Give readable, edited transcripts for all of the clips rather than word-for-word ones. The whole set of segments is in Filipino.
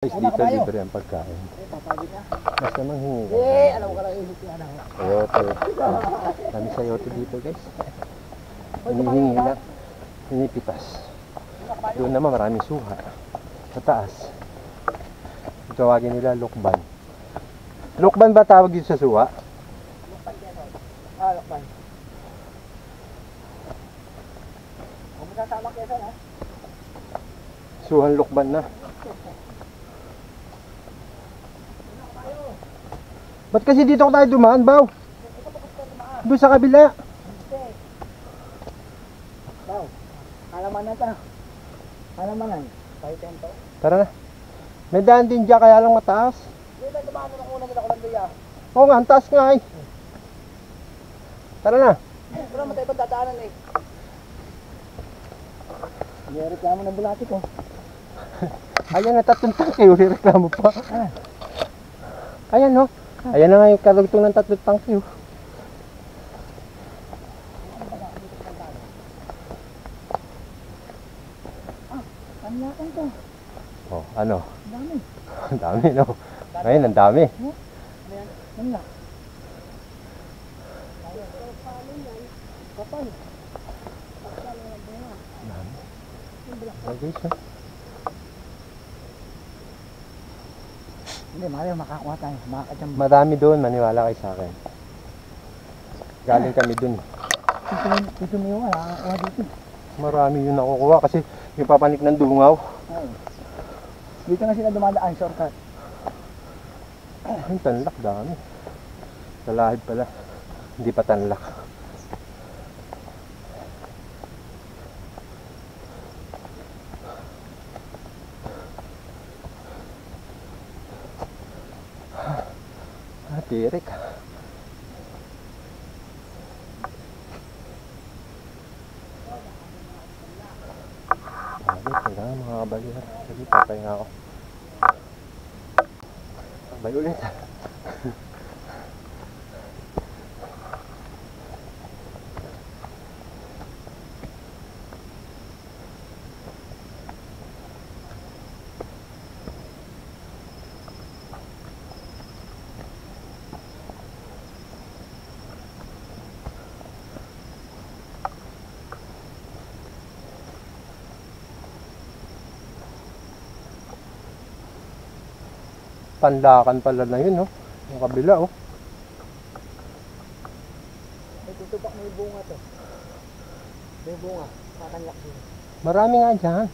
Guys, dito libre ang pagkain. Basta manghingi ka. Alam ko lang isip yan. Sayote. Kami sayote dito guys. Hinihingi na. Hinipitas. Doon naman maraming suha. Sa taas. Tawagin nila lukban. Lukban ba tawag dito sa suha? Lukban yan o. Lukban. Huwag mo sasama kesa ha. Suhan lukban na. Ba't kasi dito tayo dumaan, Baw? Doon sa kabila. Baw, alaman na ito. Alamanan. Tayo tento. Tara na. May daan din dyan, kaya lang mataas. Hindi ba dumaan na una nila ko lang diya? Oo nga, ang taas nga eh. Tara na. Pero matay ba dadaanan eh? Hindi reklamo ng bulati ko. Ayan na, tatlong tangke. Uli reklamo pa. Ayan no. Ayan na nga yung karugtong ng tatlong tangke. Kanyakan to. Oh, ano? Dami. Ang dami no. Ngayon, ang dami. Ano na? Kapal. Okay, siya. Hindi, mali makakuha tayo. Makakachamba. Madami doon, maniwala kayo sa akin. Galing kami doon. Dito mo yung nakakakuha dito. Marami yun nakukuha kasi yung papanik ng dungaw. Dito nga sila dumadaan, shortcut. Yung tanlak, dami. Talahid pala. Hindi pa tanlak. Tirik. Kailangan mga kabalyar. Sige, papahinga ako. Sabay ulit. Pandakan pala na yun, no? Yung kabila, oh. May tutubak mo yung bunga to. May bunga. Kakanyak din. Marami nga dyan.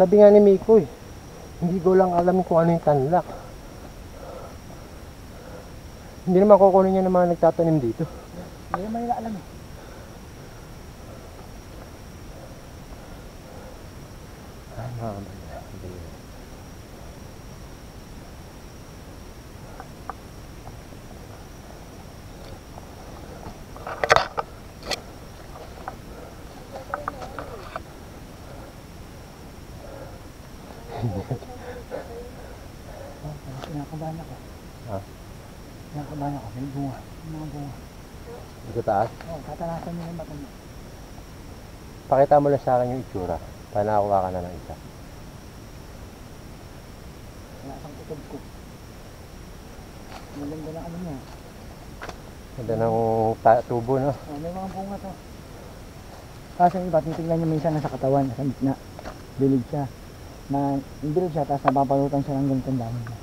Sabi nga ni Miko, eh. Hindi ko lang alam kung ano yung tanlak. Hindi naman kukunin niya ng mga nagtatanim dito. Hindi naman nila alam eh. Ay, mga kabalyar. Kinakabahan ako. Ha? Kinakabahan ako. May bunga. May mga bunga. Sa taas? Oo, tatalasan nyo yung matanda. Pakita mo lang sa akin yung itsura. Para nakakuha ka na ng isa. Nasang kutob ko. Maganda na ano niya. Ganda ng tubo, no? Oh, may mga bunga to. Kaso yung iba, titignan nyo minsan nasa katawan, nasa gitna. Bilid siya. Bilid siya, tapos napapalutan siya ng ganitong dami niya.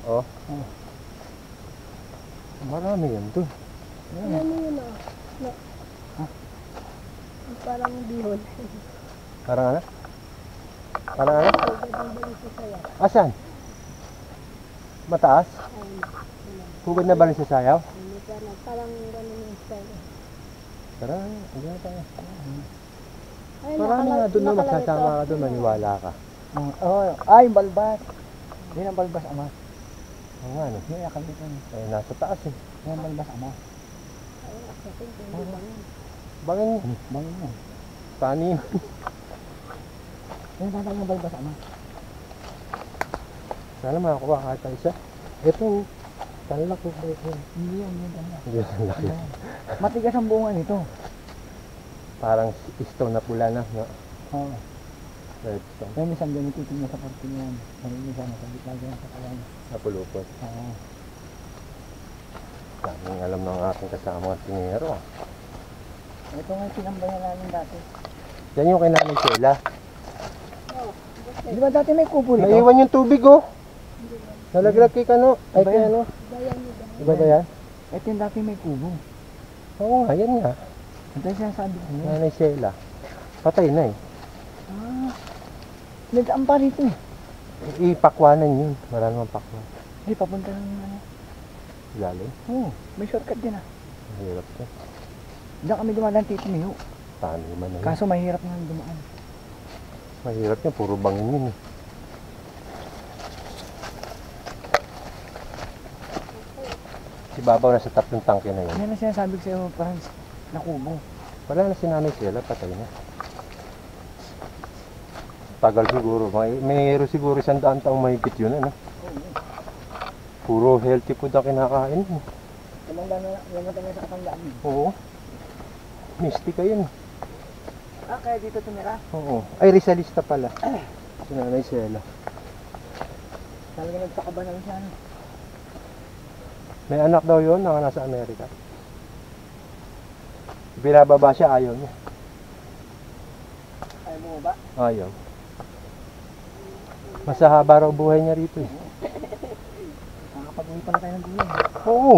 Oh. Oh. Marami yan doon. Ayan. Ano yun ah? No. Ha? Parang bihon. Parang ano? Parang ano? Ang balik sa saya. Asan? Mataas? Ayun. Hugad na ba rin sa sayaw? Parang ganun yung style. Tara, hindi na tayo. Ayun, Marami nga doon, no? nakalagay Magsasama to. ka doon, maniwala ka. Ay, yung balbas. Yan ang balbas, ama. Oo nga, no? Yan, nakamit yan. Ay, nasa taas eh. Yan ang balbas, ama. Ayun, kasi hindi bangin. Bangin mo. Bangin yan. Paano yun? Yan, tatang yung balbas, ama. Sana makakuha kahit ang isa. Ito, tanlak ko. Hindi yan, yan, yan. Hindi ang laki. Yan. Matigas ang bunga nito. Parang stone na pula na. No? Oo. Redstone. Kaya minsan ganun titignan sa parte niyan. Kaya minsan nasa gitna ganun sa katawan. Napulupot. Oo. Daming alam ng aking kasama ang tingero. Ito nga yung pinambayan namin dati. Yan yung kay Nanay Sheila. Di ba dati may kubo rito? Naiwan yung tubig oh. Nalaglag kay Kano. Ay Iba kay yan. ano. Bayan mo dahil. Iba ba yan? Ito yung dati may kubo. Oo nga, yan nga. Ito yung sinasabi ko niya. Nanay Sheila. Patay na eh. Ah. Nagdaan pa rito eh. Ipakwanan yun. Wala namang pakwan. Hindi, papunta ng ano. Lalim. Oo, may shortcut din ah. Mahirap yun. Diyan kami dumadaan tito Miho. Paano naman na yun? Kaso mahirap nga dumaan. Mahirap yun. Puro bangin yun eh. Ibabaw na sa tatlong tangke na yun. Yan ang sinasabi ko sa'yo, Franz. Na kubo. Wala na si Nanay Sheila. Patay na. Tagal siguro. Mayroon siguro 100 taong mahigit yun ano. Puro healthy food ang kinakain. Tumanda na, namatay na sa katandaan. Oo. Mystica yun. Ah, kaya dito tumira? Oo. Ay, Rizalista pala. Si Nanay Sheila. Talaga nagpakaba na rin siya ano. May anak daw yun na nasa Amerika. Binababa siya, ayaw niya. Ayaw mo ba? Ayaw. Mas haba raw buhay niya rito eh. Nakakapag-uwi pala tayo ng gulay. Oo.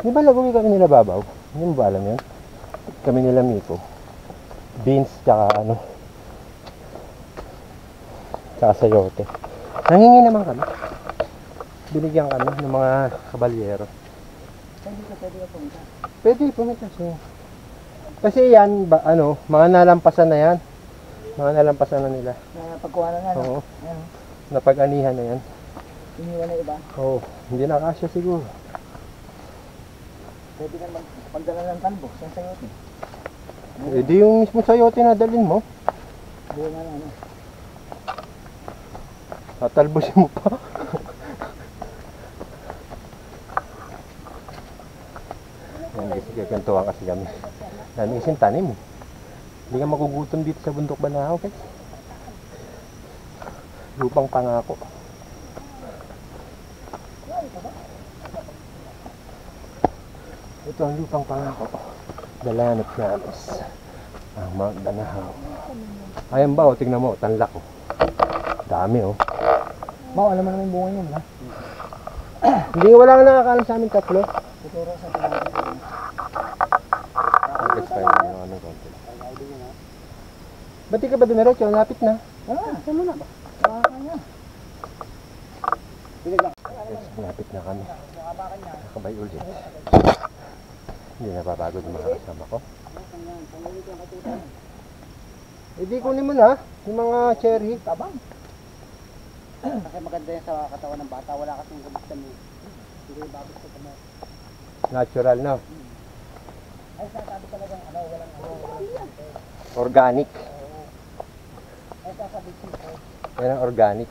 Di ba nag-uwi kami nila Babaw? Hindi mo ba alam yun? Kami nila Miko. Beans tsaka ano. Tsaka sayote. Nangingi naman kami. Binigyan kami ng mga kabalyero. Hindi ka pwede ka pumunta. Pwede pumunta siya. Kasi yan, ano, mga nalampasan na yan. Mga nalampasan na nila. Na pagkuha na nga. No? Oo. Ayan. Napag-anihan na yan. Iniwan na iba. Oo. Hindi na kasya siguro. Pwede ka magdala ng talbos. Yan sa'yo ito. Eh di yung mismo sayote na dalhin mo. Buwan na ano. Tatalbosin mo pa. Yan guys, kakantuhan kasi kami. Daming isang tanim eh. Hindi ka magugutom dito sa bundok Banahaw guys. Lupang pangako. Ito ang lupang pangako. Dalan of Promise. Ang Mount Banahaw. Ayan ba o, tingnan mo, tanlak o. Dami o. Mau, alam mo naman yung bunga niya, ba? Hindi, wala nga nakakaalam sa amin tatlo. Tuturo sa pinagin. Guys, tayo na yung anong konti. Ba't di ka ba dumiretso? Lapit na. Wala, saan mo na ba? Wala ka niya. Guys, lapit na kami. Nakabay ulit. Hindi napapagod yung mga kasama ko. Eh di kunin mo na, yung mga cherry. Tabang. Kasi maganda yan sa katawan ng bata. Wala kasing gabit kami. Hindi babit sa kamo. Natural na. Ay, sasabi talagang ano, walang Organic. ay, sasabi ko. Yan ang organic.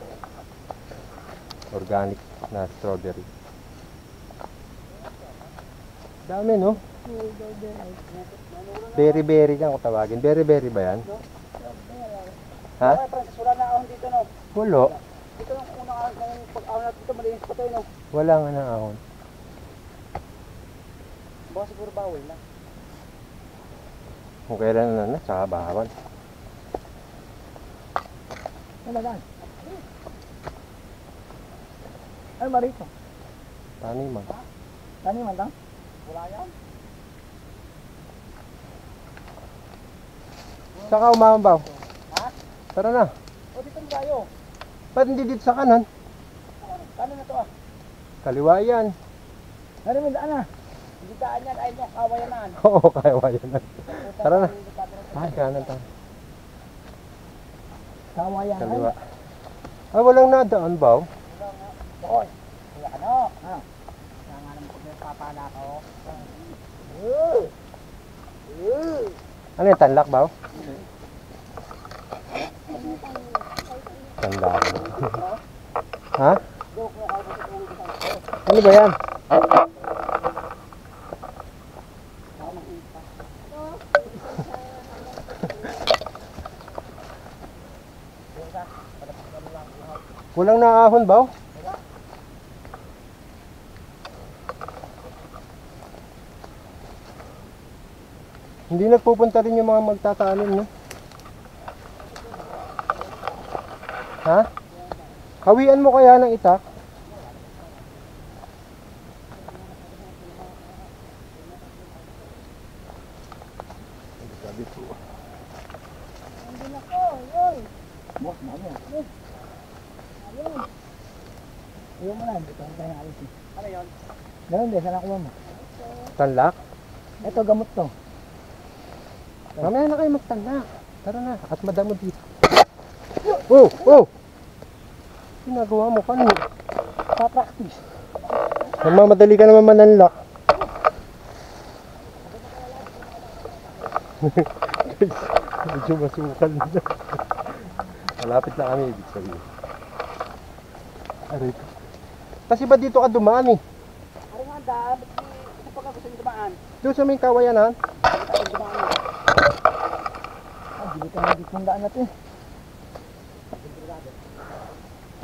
Organic na strawberry. Dami no? Berry-berry kang tawagin. Berry-berry ba yan? Ha? Ay, Francis, wala na ahon dito, no? Wala. Ito yung unang ahon kung pag-ahon natin dito, malinis pa tayo, no? Wala nga na ahon. Baka siguro bawal na. Kung kailan na, tsaka bawal. Wala na. Ay, marito. Taniman. Taniman lang? Wala yan. Saka umambaw. Ha? Tara na. O, dito na tayo. Ba't hindi dito sa kanan? Kano na to, ah? Kaliwa yan. Ano mo daan, ah? Hindi daan yan, ay niya, kawayan na. Oo, kaliwa yan. Tara na. Ay, kanan tayo. Kawayan. Kaliwa. Ay, walang nadaan ba? Oy, kaya ano? Ah. Kaya nga naman ko yung papala ko. Ano yung tanlak ba? Tanlak. Ha? Ano ba yan? Kulang na ahon ba? Hindi nagpupunta rin yung mga magtatanim, no? Ha? Hawian mo kaya ng itak? Nandun ako, yun. Boss, mami. Ayun. Ayaw mo na, dito ang tayo alis eh. Ano yun? Ganun din, saan nakuha mo? Tanlak? Ito, gamot to. Mamaya na kayo magtanlak. Tara na, at madamo dito. Oh! Oh! Ginagawa mo kanina. Pa-practice. Nagmamadali ka naman mananlak. Medyo masukal na. Malapit na kami, ibig sabihin. Aray ko. Kasi ba dito ka dumaan eh? Ano nga daan? Ito pa ka gusto nyo dumaan? Doon sa may kawayanan? Ah, dili ka na dito ng daan natin.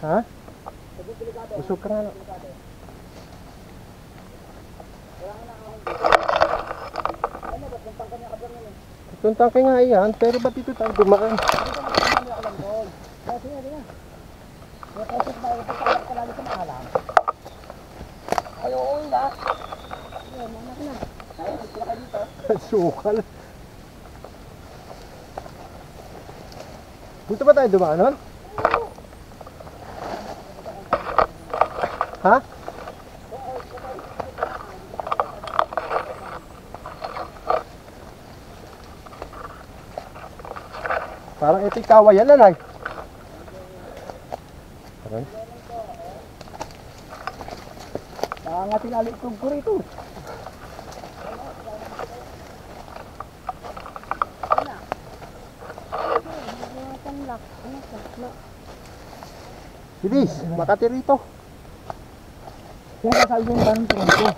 Ha? Busog ka nga na. Itong tangke nga yan, pero ba't dito tayo dumaan? Ay, oo na. Ayun, anak na. Sukal. Dito ba tayo dumaan nun? Ha? Parang ito'y kawayan na, Nay. Parang? Nakangating alitog ko rito. Mga tanlak. Ano ka? Bilis, Makati rito. Kaya sasabi ko yung tanong ko.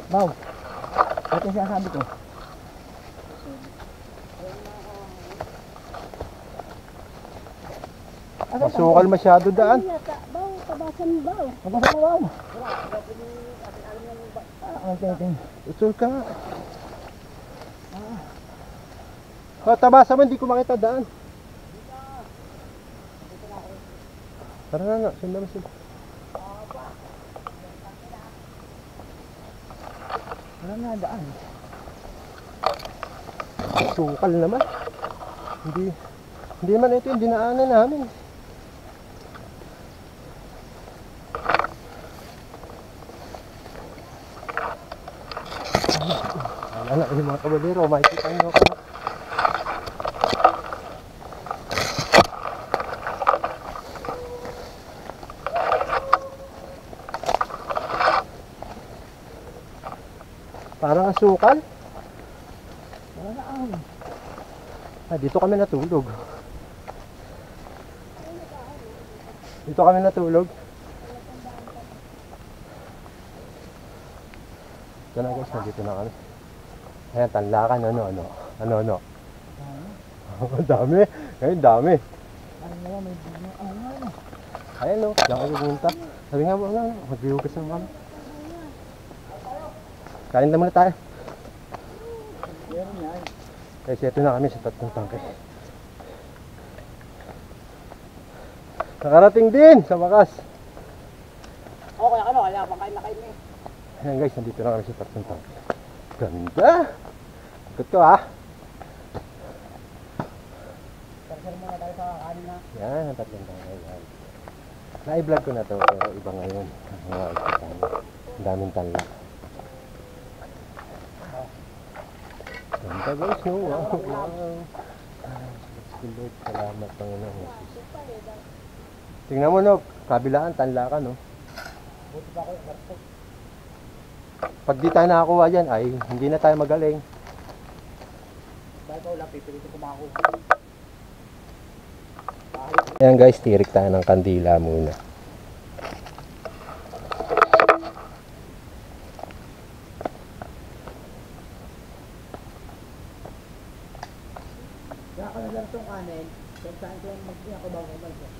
Baw. Ito yung sinasabi ko. Masukal masyado daan. Ano yata? Baw, tabasan baw. Mabasa mo baw. Ah, okay. Usul ka nga. Oh, tabasa mo, hindi ko makita daan. Tara na, sundan mo sila. Wala na daan. Sukal naman. Hindi man ito yung dinaanan namin. Wala na, yung mga kabalero, makikita nyo ako. Parang asukal. Wala na ang. Dito kami natulog. Dito kami natulog. Ito na guys, nandito na kami. Ayan, Tanlakan, ano. Ang dami. Ngayon, dami. Ano naman may bigyan. Ano. Ayan o, diyan kami pumunta. Sabi nga mo, magbihugas na kami. Kain na muna tayo. Yan yan. Kasi ito na kami sa tatlong tangke. Nakarating din sa wakas. Okay, ano? Kaya pang kain na kain eh. Ayan guys, nandito na kami sa tatlong tangke. Ganda! Ikot ko ah. Sir muna tayo sa kanin na. Yan, ang tatlong tangke. Yan. Na-i-vlog ko na to, pero iba ngayon. Ang daming tanla. Ganda guys, no? Wow. Lord, salamat Panginoon. Tingnan mo no, kabilaan, tanla ka no. Buti pa ako yung barko. Pag di tayo nakakuha yan, ay hindi na tayo magaling. Dahil pa wala, pipilit ko makakuha. Ayan guys, tirik tayo ng kandila muna. Kaya ako nalang itong kanin, kung saan ko yung mag-iya ko bago umalis.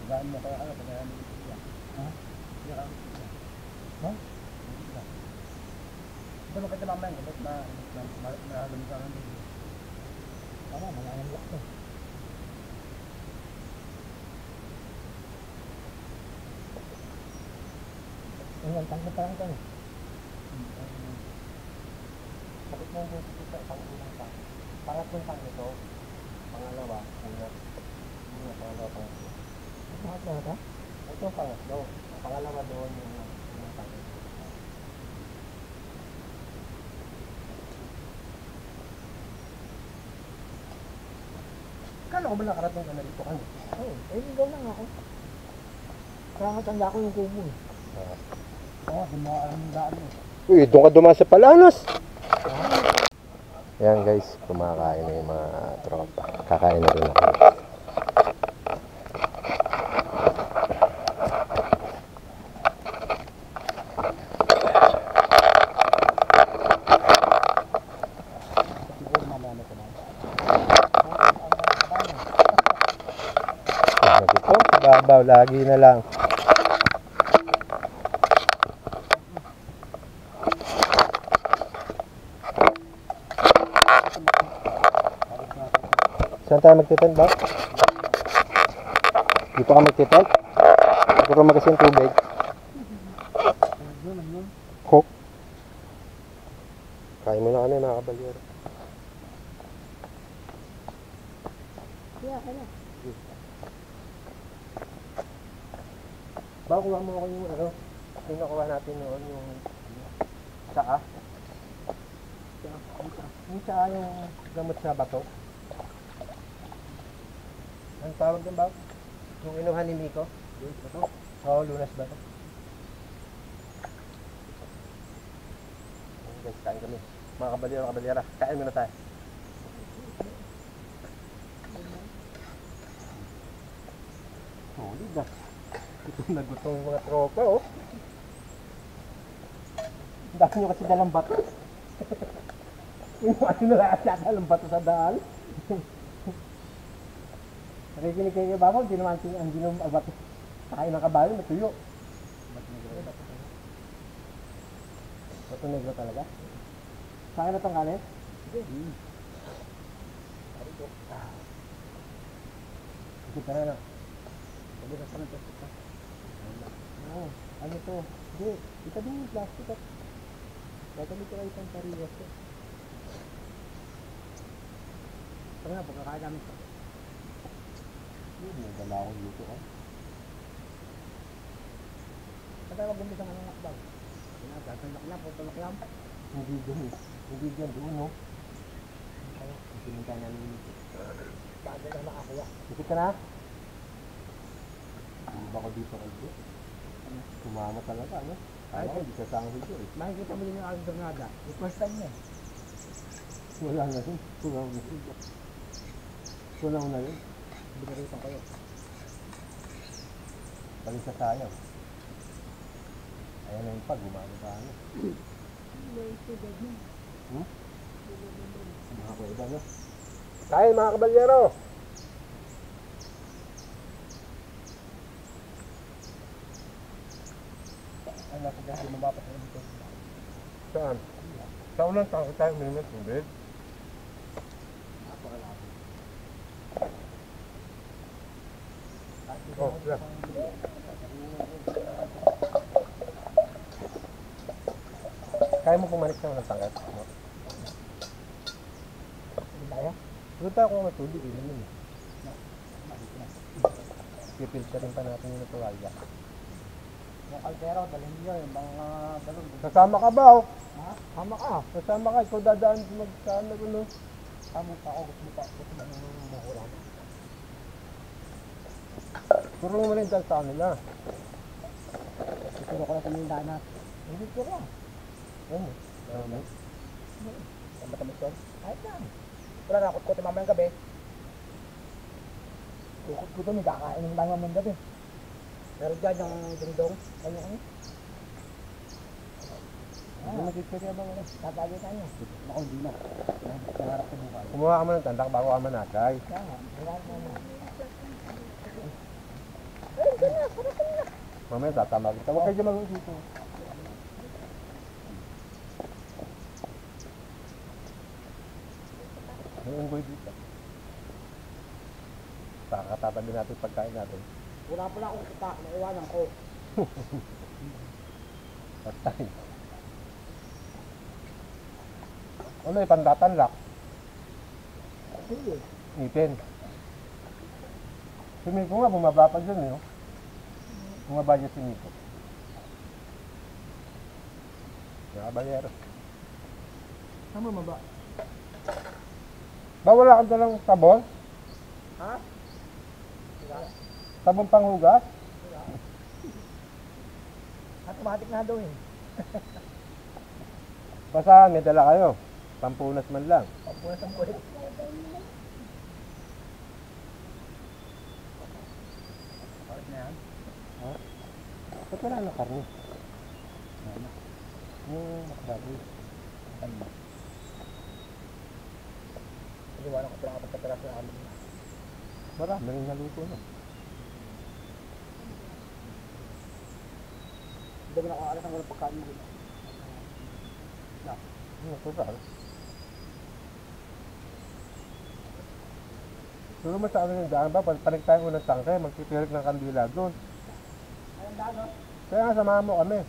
Gaan mo kaya ano, kaya ano siya. Ha? Siya kami siya. Ha? Ito mo kita mamaya, kapag mahalam sa akin. Tama, malaking lock to. Ayan, tangka pa lang to. Bakit mo yung kita isang unang pa? Pangatlong pang ito, pangalawa, una, pangalawa, pangatlo. Bakit na ito? Ito ang pangatlo, pangalawa doon yung unang pang ito. Kala ko ba nakarating ka na dito kanya? Oo, ligaw lang ako. Kaya nga tanda ko yung kubo eh. Oo, di mo alam yung daan mo. Uy, doon ka dumaan sa Palanas. Yan guys, kumakain na yung mga tropa. Kakain na rin ako. Ito, babaw, lagi na lang. Saan tayo magtitent ba? Dito ka magtitent? Dito ka magasin tubig? Coke? Kain mo na kami mga kabalyero. Yeah, ano? Baka kuha mo ako yung ano, yung nakuha natin noon, yung tsaa. Yung tsaa yung gamot sa bato. Ang tawag din ba? Yung inuhan ni Miko? Lunas ba to? Oo, lunas ba to? Ayun guys, kain kami. Mga kabalyero, kabalyera, kain muna tayo. Solid ah. Gutom na gutom yung mga tropa oh. Dami nyo kasi dalang bato. Yung ano na lang siya dalang bato sa daan. Nakikinig kayo kay Babaw, hindi naman ang ginom bato. Kain ng kabayo, matuyo. Bato negro talaga. Sa akin na itong kanin? Sige. Sige, tara na. Sabi na sa plastic ka. Oo, ano to? Hindi, ito din yung plastic at gagamit ko lang isang pariwas ko. Tara na, pagkakain namin ito. Hindi, may dala akong luto ah. Patay mag-umpisa ng lakbag. Tatalak na, putulak lang. Hindi dyan eh. Hindi dyan, doon no. Pinintay namin dito. Bago na nakakuha. Ikit ka na? Hindi ba ko dito kayo? Sumama talaga, ano? Ay, hindi ka sa akin dito eh. Makikita mo din yung aking tornada. Yung first time niya. Wala na rin. Tunaw na rin. Tunaw na rin. Binaritan kayo. Balik sa sayang. Ayan na yung pag, gumano pa ano. May sugad na. Mga kuweba no? Kain mga kabalyero! Ang nasa dahil mabapat na dito. Saan? Sa unang tangka tayo minimum tubig. Oh, yeah. Kaya mo pumanik sa unang tangka? Hindi tayo? Doon tayo kung may tubig, inumin eh. Pipilterin pa natin yung tuwalya. Yung kaldero, dalhin nyo yung mga balon. Sasama ka ba? Oh? Ha? Tama ka. Sasama ka, ikaw dadaan magkano ano? Tama pa ako, gusto mo pa. Gusto mo nang mahulan. Turong mo rin dyan sa kanila. Ituro ko na sa mga danas. Hindi ko na. Ano? Ano? Ang matamis yun? Kahit lang. Wala na, akot ko ito mamayang gabi. Kukot ko ito, may kakain ng tayo mamayang gabi. Pero dyan yung dingdong, kanya kanya. Hindi mo kikirya ba wala? Tatagay tayo. Ako hindi na. Nangarap ko bukas. Kumuha ka mo ng tandak bago ka manakay. Kaya nga, nangarap ko na. Mamaya tatama kita. Huwag kayo dyan mag-uwi dito. May unggoy dito. Pakakatatabi natin yung pagkain natin. Wala pala akong kita, naiwanan ko. Patay. Ano yung pandatanlak? Sige. Ngipin. Si Miko nga, bumaba pa dyan eh. Oh. Bumaba dyan si Miko. Mga bayero. Tama mo ba? Ba wala kang dalang sabon? Ha? Sabon panghugas? Automatic na daw eh. Basta may dala kayo. Pampunas man lang. Pagpunas ang kulit. Oras na yan? Ba't wala na karne? Yung makababoy. Ano? Pag-iwanan ko pala kapag kataras na amin na. Marami rin naluto na. Hindi mo nakakalas ang walang pagkain dito. Natural. Siguro mo sa ano yung daan ba? Panik tayo unang tangke, magpipirik ng kandila doon. Ayun dado. Kaya nga samahan mo kami.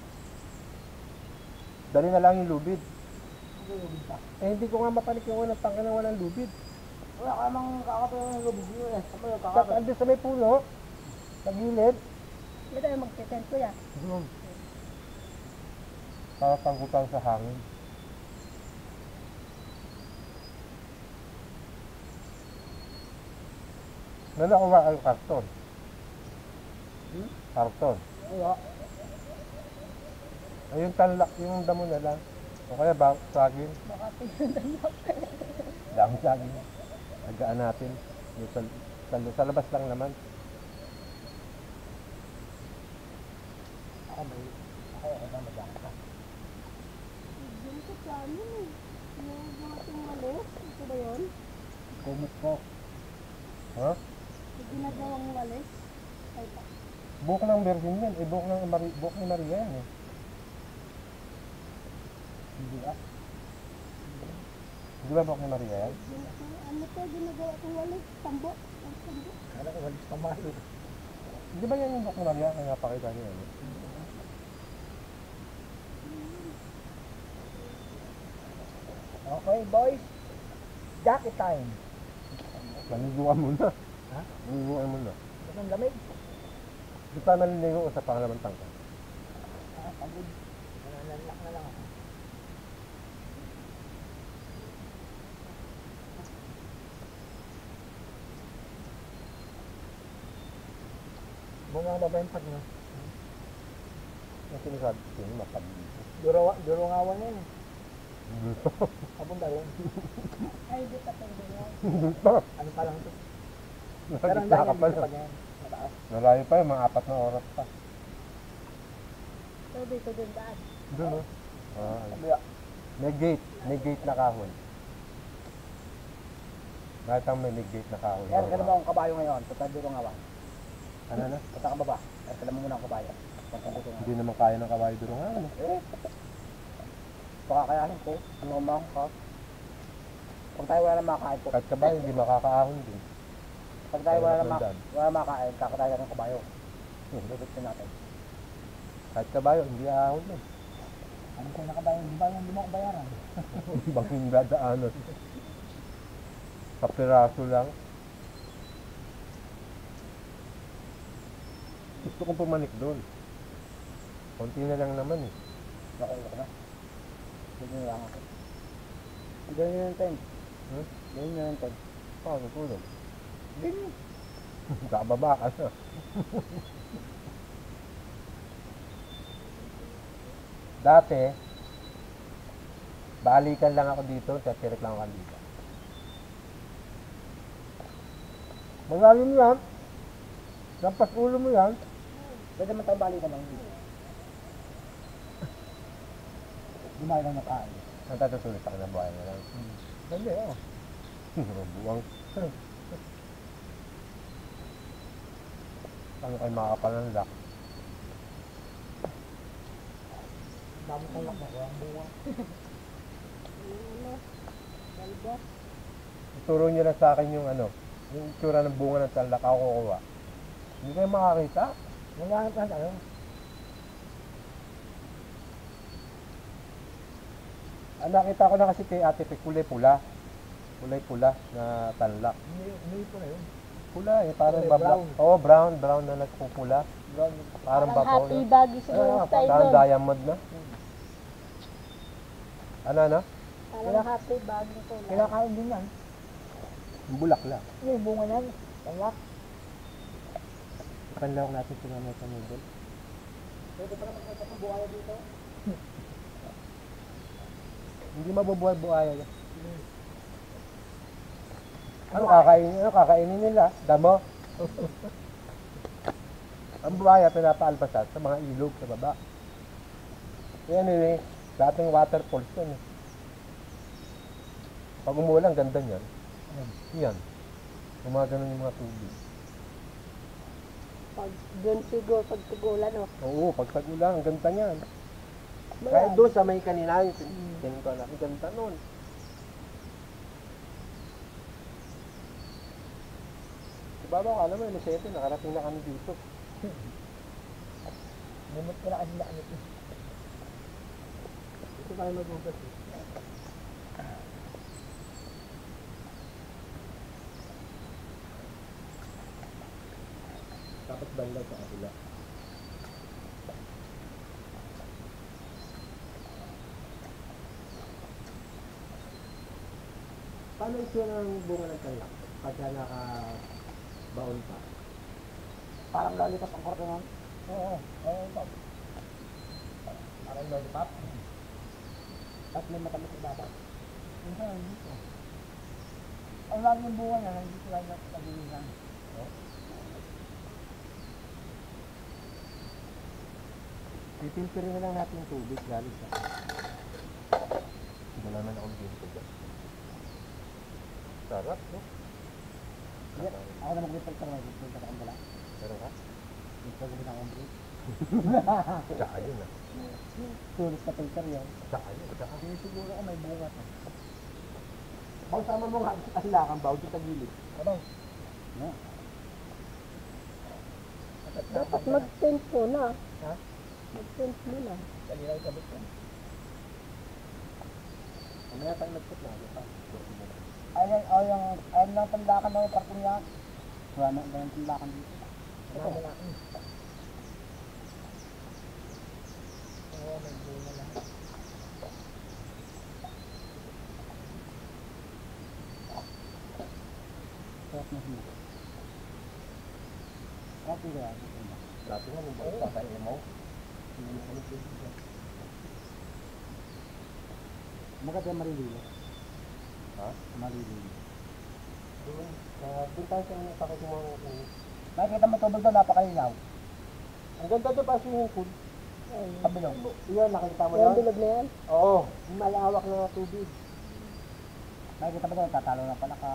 Dali na lang yung lubid. Hindi yung bita. Eh hindi ko nga mapanik yung unang tangke na walang lubid. Wala ka namang kakapin ng lubid nyo eh. Saan mo yung kakapin? Andi sa may puno, sa gilid. Hindi tayo mag-tent kuya. Doon. Para panggutan sa hangin. Nanakuha kayo karton. Karton. Wala. Ayun tanlak, yung damo na lang. O kaya ba, saging. Baka pinundan Dami saging. Agaan natin. Yung sa labas lang naman. Ako may... Ako na mag-aka. Diyan sa plano eh. Yung ating walis. Ito ba yun? Kumot ko. Ha? Yung ginagawang walis. Ay pa. Buhok ng Virgin yan. Eh, buhok ni Maria yan eh. Hindi ah. Di ba buhok ni Maria yan? Ano to? Ginagawa itong walis. Tambo. Ang tambo. Kala ko walis pamasok. Di ba yan yung buhok ni Maria? Kaya pakita niya yan. Okay boys. Jacket time. Naniguan mo na. Ha? Naniguan mo na. Ito ang lamig. Di pa naliligo ko sa pangalawang tangka. Pagod. Nalalak na lang ako. Bumaba ba yung pag na? Ang sinasabi ko sa'yo, mapag-ibig. Durungawan na yun. Papunta yun. Ay, di pa tayo yan. Ano pa lang ito? Pero ang Nakagitna dahil ka pa dito lang. pag yan. Mataas. Malayo pa yun, mga 4 na oras pa. So, dito din daan. Doon, no? Kabila. May gate na kahoy. Nakita mo may gate na kahoy. Kaya mo ang kabayo ngayon. Punta durungawan. Ano na? Punta ka baba. Kaya mo muna ang kabayo. Punta durungawan. Hindi naman kaya ng kabayo doon nga, ano? Baka kaya ko. Ano mo ka? Pag tayo wala na makakain po. Kahit kabayo, hindi makakaahon din. Pag tayo wala Kaya sundan. na makakain, kakataya ng kabayo. Bubuksin natin. Kahit kabayo, hindi ahon din. Ano ko na kabayo? Hindi mo bayaran. Bangking dadaanan. Kapiraso lang. Gusto kong pumanik doon. Konti na lang naman eh. Okay na. Hindi nyo lang ako. Gawin nyo yung 10. Hmm? Gawin nyo yung 10. Paano tulog? Ganyan. Kakababa ka na. Dati, balikan lang ako dito, tetirik lang ako dito. Malalim yan. Lampas ulo mo yan. Pwede man tayo balikan lang. Dumayo lang na kain. Ang tatutulis ako ng buhay na lang. Hindi, oh. Buwang. Ano kayo makakapananlak? Dami kong lak na. Walang bunga. Ano? Galga. Ituro nyo lang sa akin yung ano, yung itsura ng bunga ng tanlak ako kukuha. Hindi kayo makakita. Nangyayang pa tayo. Ang nakita ko na kasi kay Ate Pe, kulay pula. Kulay pula na tanlak. Hindi po na yun. Pula eh, parang Kulay babla. brown. Oo, brown na nagpupula. Brown. Parang babaw happy na. baggy siguro yung style Parang doon. diamond na. Ano? Parang happy baggy ko lang. Kinakain din yan. Yung bulak lang. Yung bunga niyan. Tanglak. Panlawak natin sila may panudol. Pwede pa naman kayo ng buhaya dito. Hindi mabubuhay buhaya yan. Ano kakainin nila? Damo? Ang buhaya pinapaalpasan sa mga ilog sa baba. Yan eh, dating waterfalls yan eh. Pag umulan, ganda niyan. Yan. Gumagano yung mga tubig. Pag doon siguro, pag tugulan, oh. Oo, pag tag-ulan, ang ganda niyan. Wala. Kahit doon sa may kanina, ganito lang, ang ganda nun. Babaw ka naman, Lucete, nakarating na kami dito. Lumot ko na kasi lakit. Dito tayo mag-ugas eh. Tapos banda sa kabila. Paano itsura ng bunga ng talak? Pagka naka-baon pa. Parang lollipop ang korte nun. Oo. Oo. Parang lollipop. At may matamis sa dapat. Minsan, dito. Ang lagi yung bunga niya, hindi sila nag-iisan. Pipilterin na lang natin yung tubig galing sa wala naman akong ginto dyan. Sarap, no? Hindi. Ako na mag-filter na. Mag-filter akong dala. Meron ka? Dito ko na akong break. Tsaka yun ah. Tourist na filter yun. Tsaka yun, tsaka. Hindi siguro ko may bunga to. Baw, sama mo nga sa kasilakan, baw, dito sa gilid. Ano? No. Dapat mag-tent mo na. Ha? Mag-tent mo na. Kanina yung sabit yan. Mamaya tayo nagput na. Ayun lang tandakan na yung parking yan. Wala na yung tandakan dito. Ito na lang. Sarap na sila. Dati kaya. Dati nga, nung balik sa emo. Maganda maliligo. Ha? Maliligo. Doon tayo sa inyo, takot mo ang... Nakikita mo tubig doon, napakalinaw. Ang ganda doon pa swimming pool. Kabilong. Iyan, nakita mo Yung yan? bilog na yan. Oo. Malawak na tubig. Nakikita mo doon, tatalo na pala ka.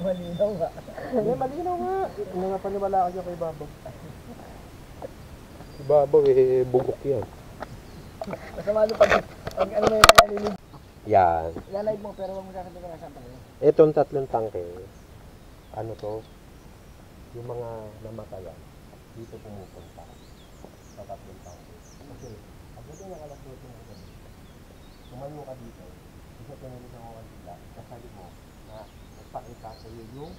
Malinaw nga. Hindi, malinaw nga. Hindi nga paniwala ka dyan kay Babaw. Si Babaw bugok yan. Masama ano pag ano may naliligo. Yan. Ilalay mo pero huwag mo sasabihin ka na saan tayo. Itong tatlong tangke, ano to, yung mga namatayan, dito pumupunta sa tatlong tangke. Kasi, pag ito yung alas 12 ng gabi, tumayo ka dito, isa pinili ka mo kanila, kasali mo na nagpakita sa iyo yung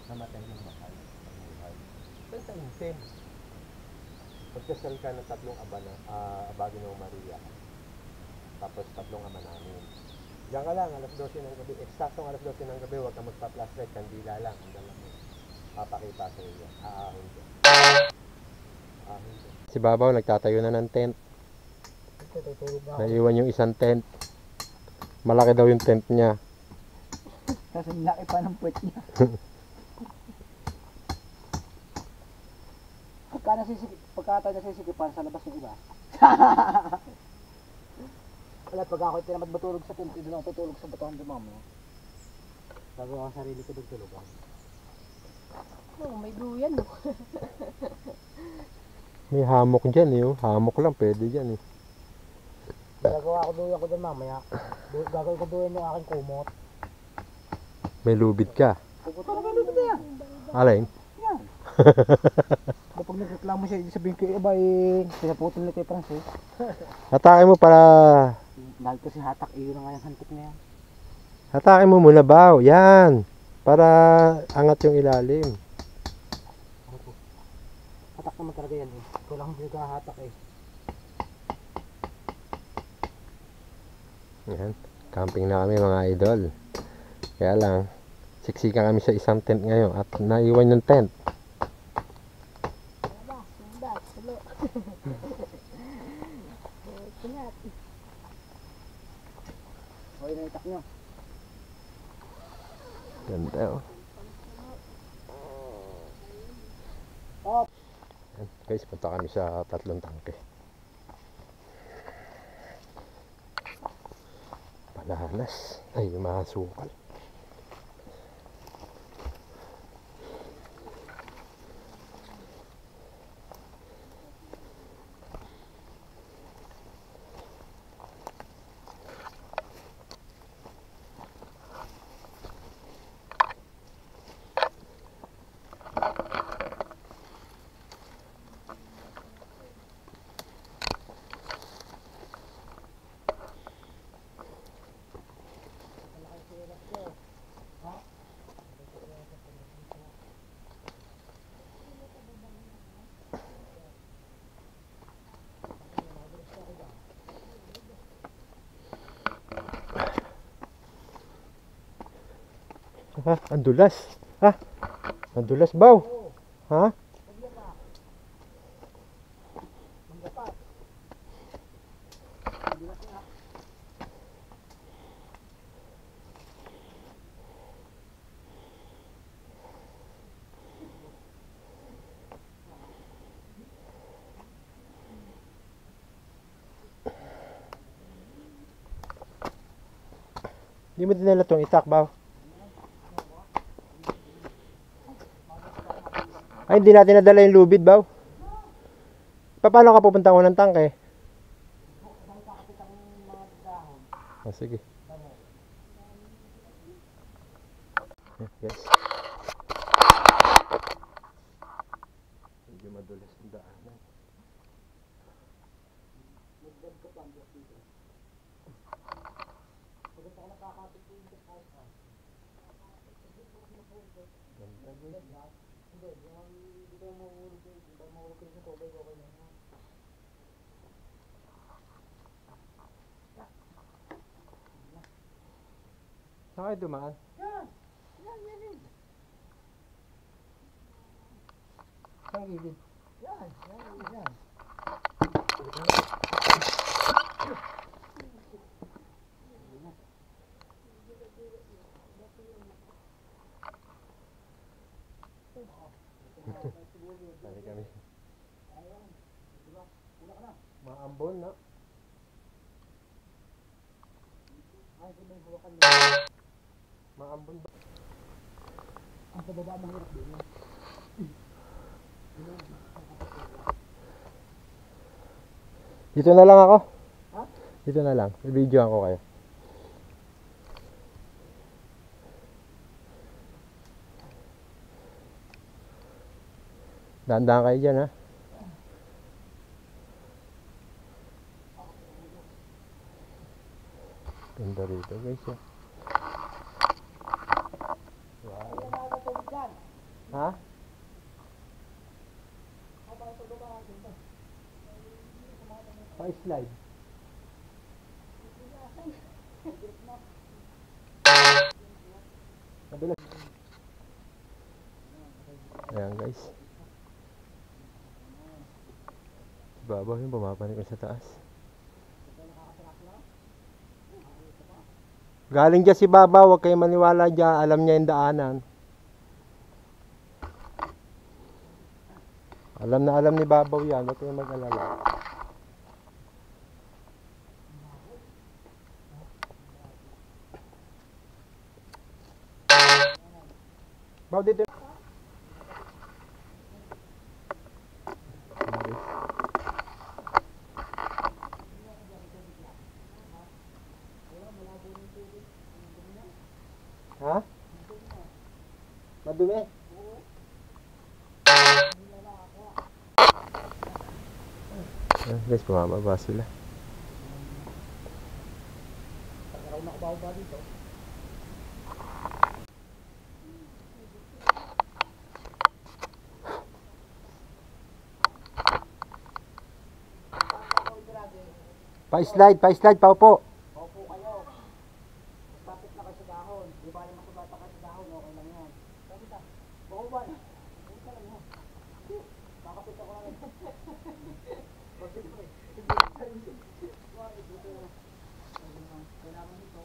namatay ng mahal sa buhay. Basta intent. Pagkasal ka ng tatlong abagi ng Maria, tapos tatlong ama namin. Diyan ka lang, alas 12 ng gabi. Eksaktong alas 12 ng gabi, huwag ka magpa-flashlight, kandila lang. Ang dala mo. Papakita sa iyo. Aahon dyan. Aahon dyan. Si Babaw, nagtatayo na ng tent. Naiwan yung isang tent. Malaki daw yung tent niya. Kasi laki pa ng puwet niya. Pagka nasisikipan sa labas yung iba. Wala, pag ako tinamat matulog sa tent, doon ako tutulog sa batuhan ng mama. Gagawa ang sarili ko doon tulugan. Oh, may duyan no. May hamok dyan eh. Oh. Hamok lang, pwede dyan eh. Gagawa ko doon mamaya. Gagawin ko doon yung aking kumot. May lubid ka. Parang ganun na yan. Alin? Yan. Kapag nagreklamo siya, sabihin ko, iba eh, pinaputol na kay Francis. Hatake mo para... Dahil kasi hatak, iyo na nga yung hantik na yan. Hatake mo muna Baw. Yan. Para angat yung ilalim. Hatak naman talaga yan eh. Ikaw lang hindi ka hatak eh. Yan. Camping na kami mga idol. Kaya lang, siksikan kami sa isang tent ngayon at naiwan yung tent. Sunda, sulo. Tinat. Okay na itak nyo. Ganda oh. Yan, guys, punta kami sa tatlong tangke. Palalas. Ay, yung mga sukal. Ha? Ang dulas. Ha? Ang dulas Baw. Ha? Hindi mo dinala tong itak Baw. Ay, hindi natin nadala yung lubid, Baw. Paano ka pupunta ko ng tangke? Oh, sige. Yes. Medyo madulas ang daanan. Saan kayo dumaan? Yan! Yan, yan, yan. Saan gilid? Yan, yan, yan. Sali kami. Una ka na. Maambon, no? Ay, kung may hawakan mo. Maambon ba? Ang pababa mahirap din yan. Dito na lang ako. Ha? Dito na lang. I-videoan ko kayo. Dahan-dahan kayo dyan, ha? Ganda rito, guys, ha? Ha? Pa-slide. Madalas. Ayan, guys. Babaw yung bumapanik sa taas. Galing dyan si Baba, huwag kayo maniwala dyan. Alam niya yung daanan. Alam ni Babaw yan, huwag kayo mag-alala. Baw dito. Ha? Madumi? Guys, bumababa sila. Pagkaraw na kabaw dito. Pa-slide, paupo. Opo kayo. Tapos na kayo sa dahon. Di ba naman kubata kayo sa dahon, okay lang yan. Bakit ah? Oo ba? Oo ka lang yan. Kakapit ako lang. Bakit ko eh? Kailangan nito.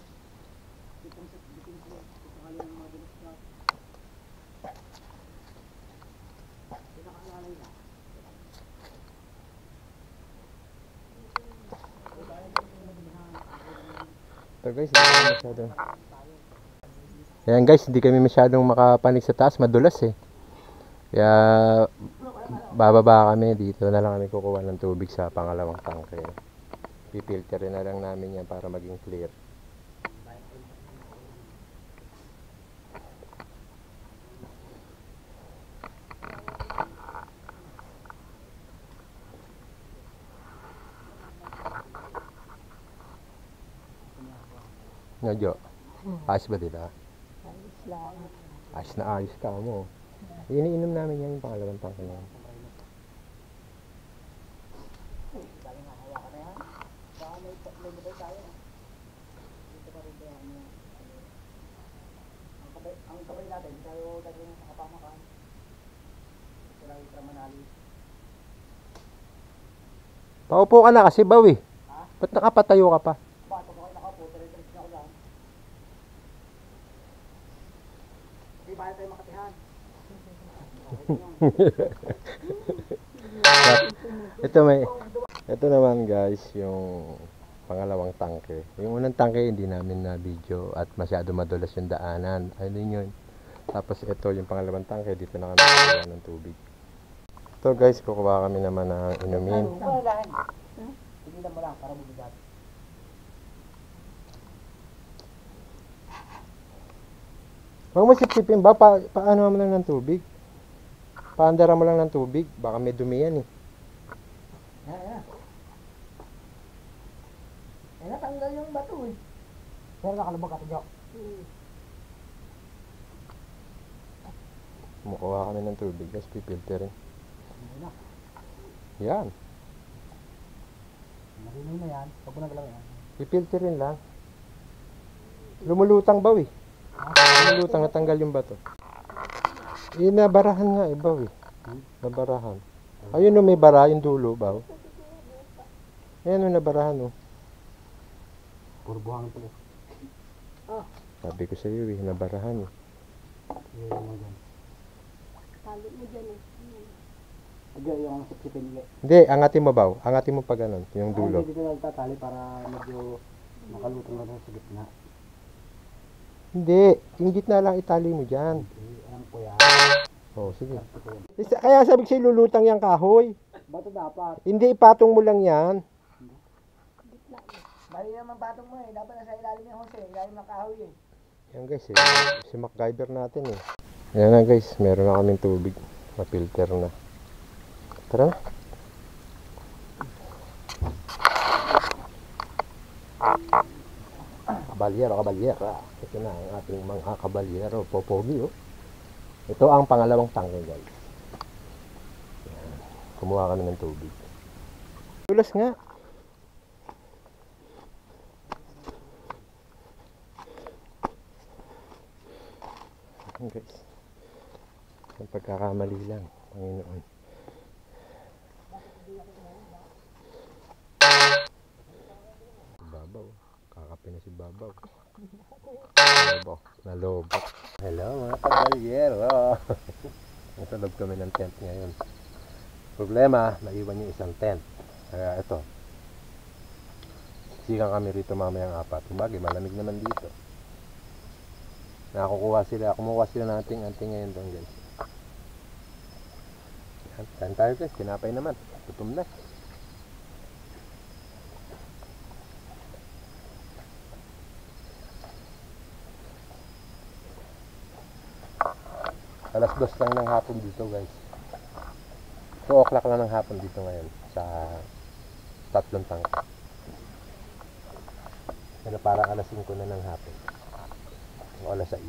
Bitong sa kali ng mga bilis na. Pinakalalay na. So guys, hindi kami masyadong... Ayan guys, hindi kami masyadong makapanig sa taas, madulas eh. Kaya bababa kami, dito na lang kami kukuha ng tubig sa pangalawang tangke. Pipilterin na lang namin yan para maging clear. Nga Jo, ayos ba dila? Ayos lang. Ayos na ayos ka mo. Iniinom namin yan yung pangalawang tangke na yan. Ang kabay natin, tayo dati sa kapamakan. Sila yung Manali. Paupo ka na kasi bawi. Ba't nakapatayo ka pa? Bato ko kayo nakapo, talitrix na ako lang. Hindi ba tayo makatihan? Ito naman guys, yung pangalawang tangke. Yung unang tangke hindi namin na video at masyado madulas yung daanan. Ayun yun. Tapos ito yung pangalawang tangke, dito na kami kukuha ng tubig. Ito guys, kukuha kami naman ng inumin. Tigilan mo lang para bumigat. Huwag mo sipsipin ba? Paano mo lang ng tubig? Paandara mo lang ng tubig. Baka may dumi yan eh. Yan. Eh, natanggal yung bato eh. Pero nakalabag ka, Jok. Kumukuha kami ng tubig guys, pipilterin. Ano na? Yan. Marunong na yan. Pag mo nagalaw yan. Pipilterin lang. Lumulutang baw eh. Lulutang, natanggal yung bato. Nabarahan nga, baw eh. Nabarahan. Ayun o, may bara, yung dulo, baw. Ayan o, nabarahan o. Puro buhangin pala. Sabi ko sa iyo eh, nabarahan eh. Yan mo dyan. Tali mo dyan eh. Agad yung sipsipin niya. Hindi, angatin mo baw. Angatin mo pa ganun, yung dulo. Dito na tatali para medyo makalutong na doon sa gitna. Hindi, yung gitna lang itali mo dyan. Alam ko yan. Oh, sige. Kaya sabi ko sa'yo, lulutang yung kahoy. Bato dapat. Hindi, ipatong mo lang yan. Mali naman patong mo eh. Dapat nasa ilalim yung hose. Ilalim ng kahoy eh. Yan guys, si MacGyver natin eh. Yan na guys, meron na kaming tubig. Ma-filter na. Tara na. Kabalyero. Ito na ang ating mga kabalyero. Popogi oh. Ito ang pangalawang tangke guys. Yan. Kumuha kami ng tubig. Tulas nga. Yan guys. Ang pagkakamali lang. Panginoon. Babaw. Kakape na si Babaw. Nalobo. Hello mga kabalyero. Nasa loob kami ng tent ngayon. Problema, naiwan yung isang tent. Kaya ito. Siksikan kami rito mamayang 4. Kumbaga, malamig naman dito. Kumuha sila ng anting ngayon doon guys. Yan tayo guys, tinapay naman. Tutum na. Alas 2 lang ng hapon dito guys. 2 o'clock lang ng hapon dito ngayon sa tatlong tangke. Pero parang alas 5 na ng hapon. O alas 6.